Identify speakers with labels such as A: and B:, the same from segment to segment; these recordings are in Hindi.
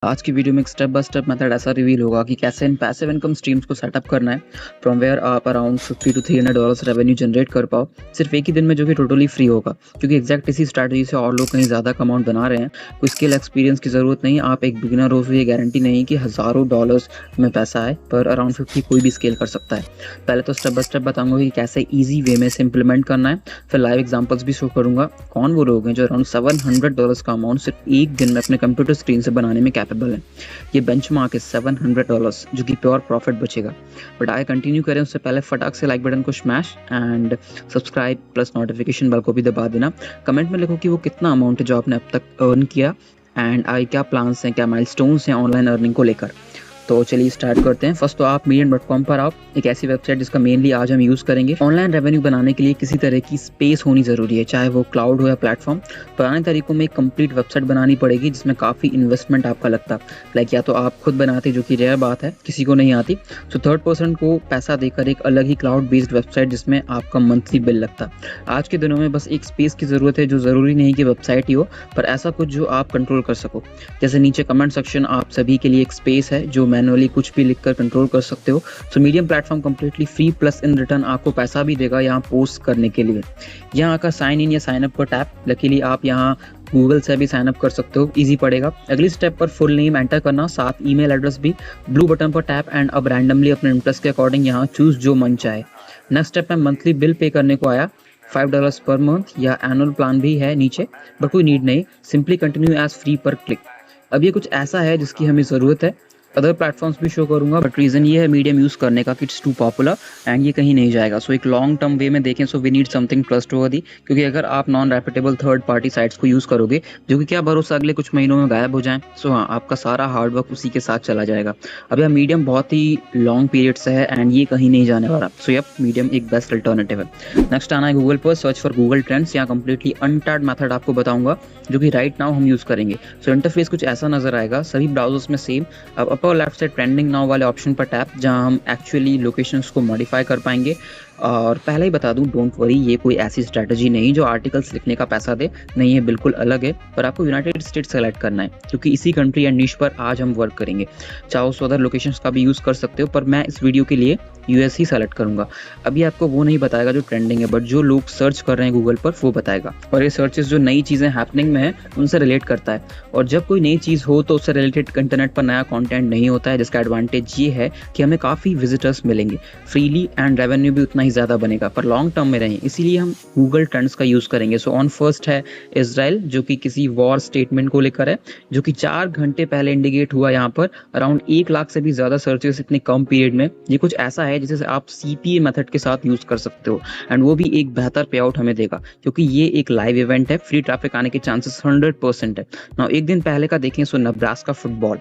A: आज की वीडियो में एक स्टेप बाय स्टेप मेथड ऐसा रिवील होगा कि कैसे इन पैसिव इनकम स्ट्रीम्स को सेटअप करना है फ्रॉम वेयर आप अराउंड $50 to $300 रेवेन्यू जनरेट कर पाओ सिर्फ एक ही दिन में, जो कि टोटली फ्री होगा। क्योंकि एग्जैक्ट इसी स्ट्रैटेजी से और लोग कहीं ज़्यादा अमाउंट बना रहे हैं। कोई स्किल एक्सपीरियंस की ज़रूरत नहीं, आप एक बिगिनर हो तो ये गारंटी नहीं कि हज़ारों डॉलर्स में पैसा आए, पर अराउंड 50 कोई भी स्केल कर सकता है। पहले तो स्टेप बाय स्टेप बताऊंगा कि कैसे ईजी वे में इसे इंप्लीमेंट करना है, फिर लाइव एग्जाम्पल्स भी शो करूंगा कौन वो लोग हैं जो अराउंड $700 का अमाउंट सिर्फ एक दिन में अपने कंप्यूटर स्क्रीन से बनाने में कैपेबल हैं। ये बेंचमार्क है $700, जो कि प्योर प्रॉफिट बचेगा। बट आगे कंटिन्यू करें उससे पहले फटाक से लाइक बटन को smash and subscribe plus notification bell को भी दबा देना। कमेंट में लिखो कि वो कितना अमाउंट है जो आपने अब तक अर्न किया एंड आगे क्या प्लान्स हैं, क्या माइलस्टोन्स हैं ऑनलाइन अर्निंग को लेकर। तो चलिए स्टार्ट करते हैं। फर्स्ट तो आप medium.com पर आओ, एक ऐसी वेबसाइट जिसका मेनली आज हम यूज़ करेंगे। ऑनलाइन रेवेन्यू बनाने के लिए किसी तरह की स्पेस होनी ज़रूरी है, चाहे वो क्लाउड हो या प्लेटफॉर्म। पुराने तरीकों में एक कंप्लीट वेबसाइट बनानी पड़ेगी जिसमें काफ़ी इन्वेस्टमेंट आपका लगता। लाइक या तो आप खुद बनाते, जो कि रेयर बात है, किसी को नहीं आती, तो थर्ड पर्सन को पैसा देकर एक अलग ही क्लाउड बेस्ड वेबसाइट जिसमें आपका मंथली बिल लगता। आज के दिनों में बस एक स्पेस की ज़रूरत है, जो ज़रूरी नहीं कि वेबसाइट ही हो, पर ऐसा कुछ जो आप कंट्रोल कर सको। जैसे नीचे कमेंट सेक्शन आप सभी के लिए एक स्पेस है जो मैनुअली कुछ भी लिखकर कंट्रोल कर सकते हो। So medium platform completely free plus in return आपको पैसा भी देगा यहाँ पोस्ट करने के लिए। यहाँ आकर साइन इन या साइन अप पर टैप, लकीली आप यहाँ गूगल से भी साइन अप कर सकते हो, इजी पड़ेगा। अगली स्टेप पर फुल नेम एंटर करना, साथ ईमेल एड्रेस भी। ब्लू बटन पर टैप एंड अब रैंडमली अपने इंटरेस्ट के अकॉर्डिंग यहाँ चूज जो मन चाहे। नेक्स्ट स्टेप में मंथली बिल पे करने को आया, $5 पर मंथ या एनुअल प्लान भी है नीचे, बट कोई नीड नहीं, सिंपली कंटिन्यू एज फ्री पर क्लिक। अब ये कुछ ऐसा है जिसकी हमें ज़रूरत है। अदर प्लेटफॉर्म्स भी शो करूंगा, बट रीज़न ये है मीडियम यूज़ करने का कि इट्स टू पॉपुलर एंड ये कहीं नहीं जाएगा। सो एक लॉन्ग टर्म वे में देखें, so we need something trustworthy, क्योंकि अगर आप non reputable third party sites को यूज़ करोगे, जो कि क्या भरोसा अगले कुछ महीनों में गायब हो जाएं। सो हाँ, आपका सारा हार्डवर्क उसी के साथ चला जाएगा। अब यह मीडियम बहुत ही लॉन्ग पीरियड से है एंड ये कहीं नहीं जाने वाला। सो यप, मीडियम एक बेस्ट अल्टरनेटिव है। नेक्स्ट आना है गूगल पर, सर्च फॉर गूगल ट्रेंड्स। यहाँ कंप्लीटली अनटैप्ड मेथड आपको बताऊंगा, जो कि राइट नाउ हम यूज़ करेंगे। सो इंटरफेस कुछ ऐसा नजर आएगा, सभी ब्राउजर्स में सेम। अब अपर लेफ्ट से ट्रेंडिंग नाउ वाले ऑप्शन पर टैप, जहां हम एक्चुअली लोकेशंस को मॉडिफाई कर पाएंगे। और पहले ही बता दूं, डोंट वरी, ये कोई ऐसी स्ट्रैटेजी नहीं जो आर्टिकल्स लिखने का पैसा दे, नहीं है, बिल्कुल अलग है। पर आपको यूनाइटेड स्टेट्स सेलेक्ट करना है, क्योंकि इसी कंट्री एंड निश पर आज हम वर्क करेंगे। चाहो सो अदर लोकेशंस का भी यूज़ कर सकते हो, पर मैं इस वीडियो के लिए यूएस ही सेलेक्ट करूंगा। अभी आपको वो नहीं बताएगा जो ट्रेंडिंग है, बट जो लोग सर्च कर रहे हैं गूगल पर वो बताएगा। और ये सर्चेस जो नई चीज़ें हैपनिंग में है उनसे रिलेट करता है। और जब कोई नई चीज़ हो तो उससे रिलेटेड इंटरनेट पर नया कंटेंट नहीं होता है, जिसका एडवांटेज ये है कि हमें काफ़ी विजिटर्स मिलेंगे फ्रीली एंड रेवेन्यू भी उतना ही ज़्यादा बनेगा, पर लॉन्ग टर्म में रहें, इसीलिए हम गूगल ट्रेंड्स का यूज़ करेंगे। सो ऑन फर्स्ट है इजराइल, जो कि किसी वॉर स्टेटमेंट को लेकर है, जो कि 4 घंटे पहले इंडिकेट हुआ यहाँ पर। अराउंड 1 लाख से भी ज़्यादा सर्चेस इतने कम पीरियड में। ये कुछ ऐसा है जिसे आप CPA मेथड के साथ यूज़ कर सकते हो, एंड वो भी एक बेहतर पे आउट हमें देगा, क्योंकि ये एक लाइव इवेंट है। फ्री ट्रैफिक आने के चांसेस 100% है। नाउ एक दिन पहले का देखें, so Nebraska football.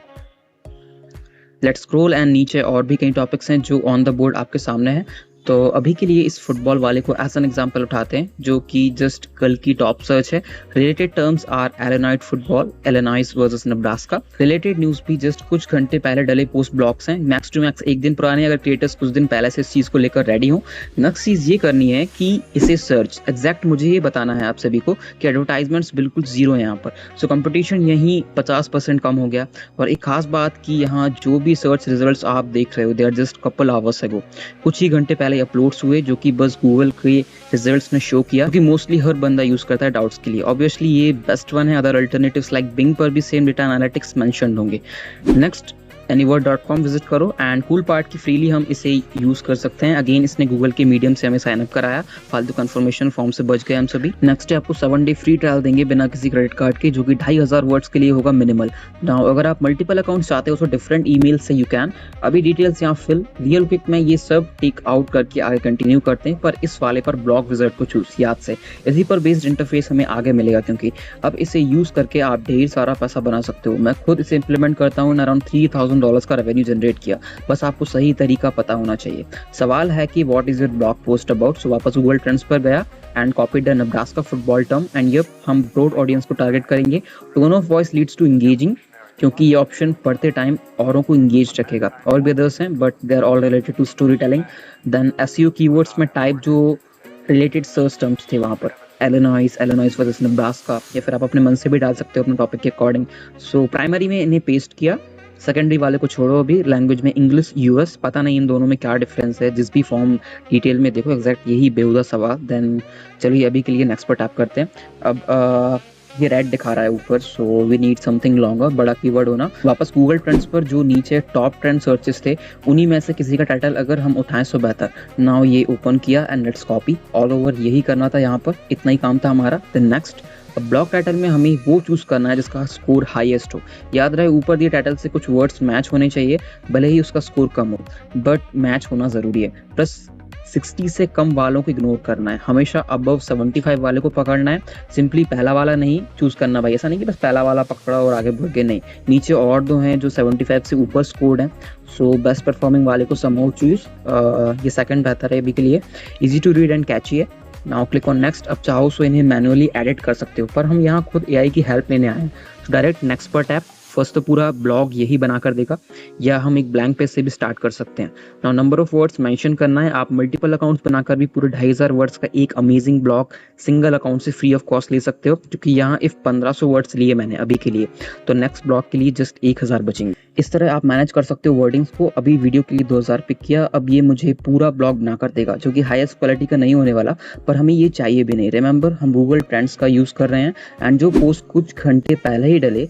A: Let's scroll and नीचे और भी कई टॉपिक्स हैं जो ऑन द बोर्ड आपके सामने हैं। तो अभी के लिए इस फुटबॉल वाले को एज एन एग्जांपल उठाते हैं, जो कि जस्ट कल की टॉप सर्च है। Related terms are Illini football, Illinois versus Nebraska. Related news भी जस्ट कुछ घंटे पहले डले पोस्ट ब्लॉग्स हैं, मैक्स टू मैक्स एक दिन पुराने, अगर क्रिएटर्स कुछ दिन पहले से इस चीज़ को लेकर रेडी हो। नेक्स्ट चीज़ ये करनी है कि इसे सर्च एग्जैक्ट मुझे ये बताना है आप सभी को कि एडवर्टाइजमेंट्स बिल्कुल जीरो है यहाँ पर। सो कंपटीशन यहीं 50% कम हो गया। और एक खास बात कि यहाँ जो भी सर्च रिजल्ट्स आप देख रहे हो, they are just couple hours ago, कुछ ही घंटे पहले अपलोड्स हुए, जो कि बस गूगल के रिजल्ट्स ने शो किया, क्योंकि मोस्टली हर बंदा यूज करता है डाउट्स के लिए। ऑब्वियसली ये बेस्ट वन है, अदर अल्टरनेटिव्स लाइक बिंग पर भी सेम डेटा एनालिटिक्स मेंशन्ड होंगे। नेक्स्ट anywhere.com विजिट करो एंड कूल पार्ट की फ्रीली हम इसे यूज कर सकते हैं। अगेन इसने गूगल के मीडियम से हमें साइन अप कराया, फालतू कंफर्मेशन फॉर्म से बच गए हम सभी। नेक्स्ट है आपको 7 डे फ्री ट्रायल देंगे बिना किसी क्रेडिट कार्ड के, जो कि 2500 वर्ड्स के लिए होगा मिनिमल। नाउ अगर आप मल्टीपल अकाउंट चाहते हो तो डिफरेंट ईमेल से यू कैन। अभी डिटेल्स यहाँ फिल, रियल क्विक में ये सब टिक आउट करके आगे कंटिन्यू करते हैं, पर इस वाले पर ब्लॉग विजिट को चूज याद से, इसी पर बेस्ड इंटरफेस हमें आगे मिलेगा, क्योंकि अब इसे यूज करके आप ढेर सारा पैसा बना सकते हो। मैं खुद इसे इंप्लीमेंट करता हूँ, अराउंड $3000 का रेवेन्यू जनरेट किया। बस आपको सही तरीका पता होना चाहिए। सवाल है कि what is your blog post about. So वापस गूगल ट्रेंड्स पर गया and copy the Nebraska football term, and yup हम ब्रॉड ऑडियंस को टारगेट करेंगे। Tone of voice leads to engaging, क्योंकि ये ऑप्शन पढ़ते टाइम औरों को इंगेज रखेगा। और भी अदर्स हैं, but they are all related to story telling. Then SEO keywords में टाइप जो रिलेटेड सर्च टर्म्स थे वहाँ पर। एलिनॉइस वर्सेस नेब्रास्का, या फिर आप अपने मन से भी डाल सकते हो अपने टॉपिक के अकॉर्डिंग। सो प्राइमरी में इन्हें पेस्ट किया, सेकेंडरी वाले को छोड़ो, अभी लैंग्वेज में इंग्लिश यूएस, पता नहीं इन दोनों में क्या डिफरेंस है, जिस भी फॉर्म डिटेल में देखो एग्जैक्ट यही बेहुदा सवाल। देन चलिए अभी के लिए नेक्स्ट पर टैप करते हैं। अब ये रेड दिखा रहा है ऊपर, so we need something longer, बड़ा कीवर्ड होना। वापस गूगल ट्रेंड्स पर जो नीचे टॉप ट्रेंड सर्चेस थे उन्हीं में से किसी का टाइटल अगर हम उठाएं तो बेहतर। नाउ ये ओपन किया and let's copy all over, यही करना था यहाँ पर, इतना ही काम था हमारा। देन नेक्स्ट, अब ब्लॉक टाइटल में हमें वो चूज करना है जिसका स्कोर हाईएस्ट हो। याद रहे ऊपर दिए टाइटल से कुछ वर्ड्स मैच होने चाहिए, भले ही उसका स्कोर कम हो, बट मैच होना जरूरी है। प्लस 60 से कम वालों को इग्नोर करना है, हमेशा अबव 75 वाले को पकड़ना है। सिंपली पहला वाला नहीं चूज करना भाई, ऐसा नहीं कि बस पहला वाला पकड़ा और आगे बढ़ गए, नहीं। नीचे और दो हैं जो 75 से ऊपर स्कोर्ड हैं, सो बेस्ट परफॉर्मिंग वाले को समहाउ चूज। ये सेकंड बेहतर है अभी के लिए, इजी टू रीड एंड कैची है। Now click on next. अब चाहो सो इन्हें मैनुअली एडिट कर सकते हो, पर हम यहाँ खुद एआई की हेल्प लेने आए हैं, तो डायरेक्ट नेक्स्ट पर टैप। फर्स्ट तो पूरा ब्लॉग यही बना कर देगा, या हम एक ब्लैंक पेज से भी स्टार्ट कर सकते हैं। Now number of words mention करना है, आप मल्टीपल अकाउंट्स बनाकर भी पूरे 2500 वर्ड्स का एक अमेजिंग ब्लॉग सिंगल अकाउंट से फ्री ऑफ कॉस्ट ले सकते हो, क्योंकि यहाँ इफ 1500 वर्ड्स लिए मैंने अभी के लिए, तो नेक्स्ट ब्लॉग के लिए जस्ट 1000 बचेंगे। इस तरह आप मैनेज कर सकते हो वर्डिंग्स को। अभी वीडियो के लिए 2000 पिक किया, अब ये मुझे पूरा ब्लॉग बना कर देगा, जो कि हाईएस्ट क्वालिटी का नहीं होने वाला, पर हमें ये चाहिए भी नहीं। रिमेंबर, हम गूगल ट्रेंड्स का यूज कर रहे हैं, एंड जो पोस्ट कुछ घंटे पहले ही डले,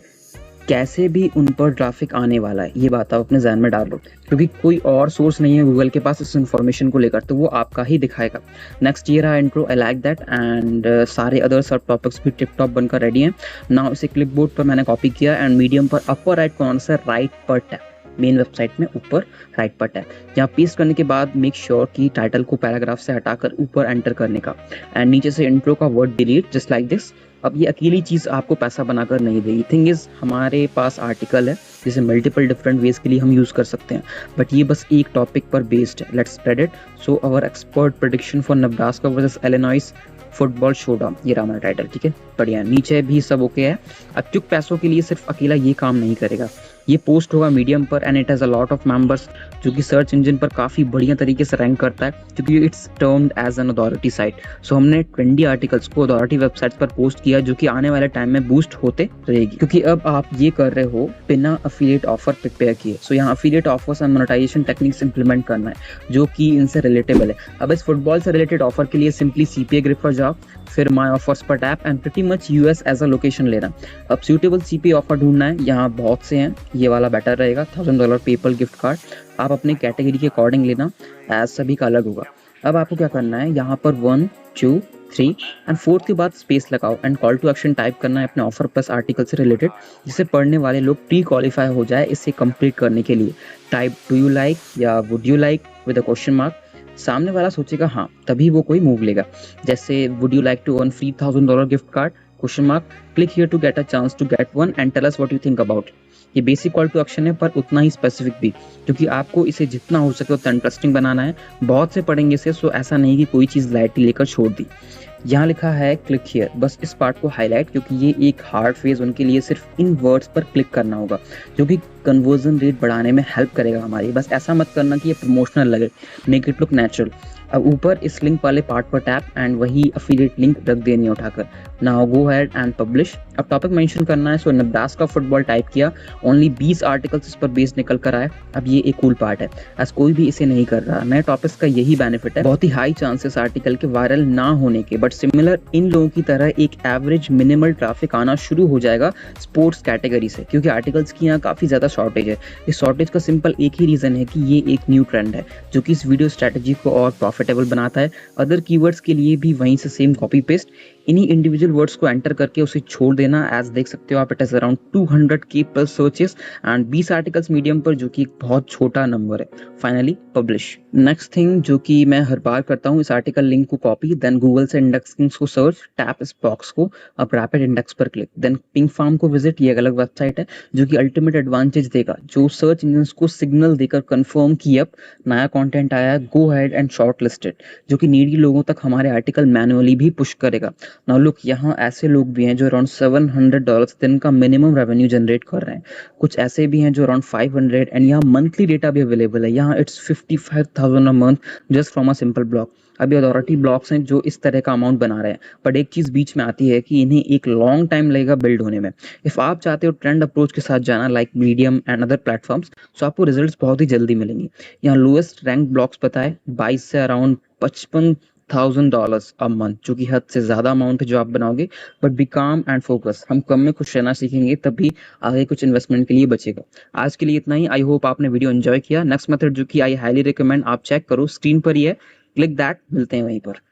A: कैसे भी उन पर ट्रैफिक आने वाला है, ये बात आप अपने ध्यान में डाल लो, क्योंकि कोई और सोर्स नहीं है गूगल के पास इस इन्फॉर्मेशन को लेकर, तो वो आपका ही दिखाएगा। नेक्स्ट, ये रहा intro, I like that, and सारे अदर सब टॉपिक्स भी टिप टॉप बनकर रेडी हैं। नाउ इसे क्लिपबोर्ड पर मैंने कॉपी किया एंड मीडियम पर अपर राइट कॉर्नर से राइट पर टैप, मेन वेबसाइट में ऊपर राइट पर टैप। यहाँ पेस्ट करने के बाद मेक श्योर कि टाइटल को पैराग्राफ से हटाकर ऊपर एंटर करने का, एंड नीचे से इंट्रो का word delete, just like this. अब ये अकेली चीज आपको पैसा बनाकर नहीं देगी। थिंग इज, हमारे पास आर्टिकल है जिसे मल्टीपल डिफरेंट वेज के लिए हम यूज कर सकते हैं, बट ये बस एक टॉपिक पर बेस्ड है। Let's spread it. So our expert prediction for Nebraska versus Illinois football showdown, ये रहा हमारा टाइटल, ठीक है, बढ़िया। नीचे भी सब ओके है। अब चुप पैसों के लिए सिर्फ अकेला ये काम नहीं करेगा, ये पोस्ट होगा मीडियम पर, and it has a lot of members, जो कि सर्च इंजन पर काफी बढ़िया तरीके से रैंक करता है, क्योंकि it's termed as an authority site. So हमने 20 आर्टिकल्स को अथॉरिटी वेबसाइट्स पर पोस्ट किया, जो कि आने वाले टाइम में बूस्ट होते रहेगी, क्योंकि अब आप ये कर रहे हो बिना अफिलिएट ऑफर प्रिपेयर किए। सो यहाँ affiliate offers and monetisation techniques implement करना है, जो कि इनसे रिलेटेबल है। अब इस फुटबॉल से रिलेटेड ऑफर के लिए सिंपली सीपीए ग्रिप पर जाओ, फिर माई ऑफर्स पर tap, and pretty much US as a location लेना। अब सूटेबल सीपीए ऑफर ढूंढना है, यहाँ बहुत से हैं, ये वाला बेटर रहेगा। $1000 पेपल गिफ्ट कार्ड, आप अपने कैटेगरी के अकॉर्डिंग लेना, एज सभी का अलग होगा। अब आपको क्या करना है, यहाँ पर 1, 2, 3 एंड 4 के बाद स्पेस लगाओ, and call to action type करना है अपने ऑफर प्लस आर्टिकल से रिलेटेड, जिसे पढ़ने वाले लोग प्री क्वालिफाई हो जाए इसे कंप्लीट करने के लिए। टाइप डू यू लाइक या would you like with a question mark. सामने वाला सोचेगा हाँ, तभी वो कोई मूव लेगा, जैसे would you like to earn free $1000 gift card, question mark, click here to get a chance to get one and tell us what you think about. ये बेसिक कॉल टू एक्शन है, पर उतना ही स्पेसिफिक भी, क्योंकि आपको इसे जितना हो सके उतना इंटरेस्टिंग बनाना है। बहुत से पढ़ेंगे इसे, सो ऐसा नहीं कि कोई चीज़ लाइटली लेकर छोड़ दी। यहाँ लिखा है क्लिक हियर, बस इस पार्ट को हाईलाइट, क्योंकि ये एक हार्ड फेज, उनके लिए सिर्फ इन वर्ड्स पर क्लिक करना होगा, जो कि कन्वर्जन रेट बढ़ाने में हेल्प करेगा हमारी। बस ऐसा मत करना कि ये प्रमोशनल लगे, मेक इट लुक नेचुरल। अब ऊपर इस लिंक वाले पार्ट पर टैप, एंड वही अफिलिएट लिंक रख देनी है उठाकर। Now go ahead and publish. अब टॉपिक मेंशन करना है, सो नेब्रास्का फुटबॉल टाइप किया, ओनली 20 आर्टिकल्स इस पर बेस्ड निकल कर आए। अब ये एक कूल पार्ट है, आज कोई भी इसे नहीं कर रहा। नए टॉपिक्स का यही बेनिफिट है, बहुत ही हाई चांसेस आर्टिकल के वायरल ना होने के, बट सिमिलर इन लोगों की तरह एक एवरेज मिनिमल ट्रैफिक आना शुरू हो जाएगा स्पोर्ट्स कैटेगरी से, क्योंकि आर्टिकल्स की यहाँ काफी ज्यादा शॉर्टेज है। इस शॉर्टेज का सिंपल एक ही रीजन है कि ये एक न्यू ट्रेंड है, जो कि इस वीडियो स्ट्रेटेजी को और प्रॉफिटेबल बनाता है। अदर कीवर्ड्स के लिए भी वहीं से सेम कॉपी पेस्ट, इन्हीं इंडिविजुअल वर्ड्स को एंटर करके उसे छोड़ देना। एज देख सकते हो आप, it is around 200K plus searches and 20 articles medium पर, जो कि एक बहुत छोटा नंबर है। Finally publish. नेक्स्ट थिंग जो कि मैं हर बार करता हूँ, इस आर्टिकल लिंक को कॉपी, देन गूगल से इंडेक्सिंग को सर्च, टैप इस बॉक्स को, अब रैपिड इंडेक्स पर क्लिक, देन पिंक फार्म को विजिट। ये एक अलग वेबसाइट है जो कि अल्टीमेट एडवांटेज देगा, जो सर्च इंजन को सिग्नल देकर कंफर्म की अब नया कंटेंट आया है, go ahead and short listed, जो कि नीडी लोगों तक हमारे आर्टिकल मैनुअली भी पुश करेगा। नाउ लुक, यहाँ ऐसे लोग भी हैं जो अराउंड $700 दिन का मिनिमम रेवेन्यू जनरेट कर रहे हैं। कुछ ऐसे भी हैं जो अराउंड 500, एंड यहाँ मंथली डेटा भी अवेलेबल है। यहाँ it's 55,000 a month just from a simple block. अभी अथॉरिटी ब्लॉक्स हैं जो इस तरह का अमाउंट बना रहे हैं, बट एक चीज़ बीच में आती है कि इन्हें एक लॉन्ग टाइम लगेगा बिल्ड होने में। इफ़ आप चाहते हो ट्रेंड अप्रोच के साथ जाना like medium and other platforms, तो आपको रिजल्ट्स बहुत ही जल्दी मिलेंगे। यहाँ लोएस्ट रैंक ब्लॉक्स पता है 22 से अराउंड $55,000 अ मंथ, जो कि हद से ज़्यादा अमाउंट है जो आप बनाओगे। बट बी काम एंड फोकस, हम कम में खुश रहना सीखेंगे तभी आगे कुछ इन्वेस्टमेंट के लिए बचेगा। आज के लिए इतना ही। आई होप आपने वीडियो एंजॉय किया। नेक्स्ट मेथड जो कि आई हाईली रिकमेंड आप चेक करो, स्क्रीन पर ही है, क्लिक दैट, मिलते हैं वहीं पर।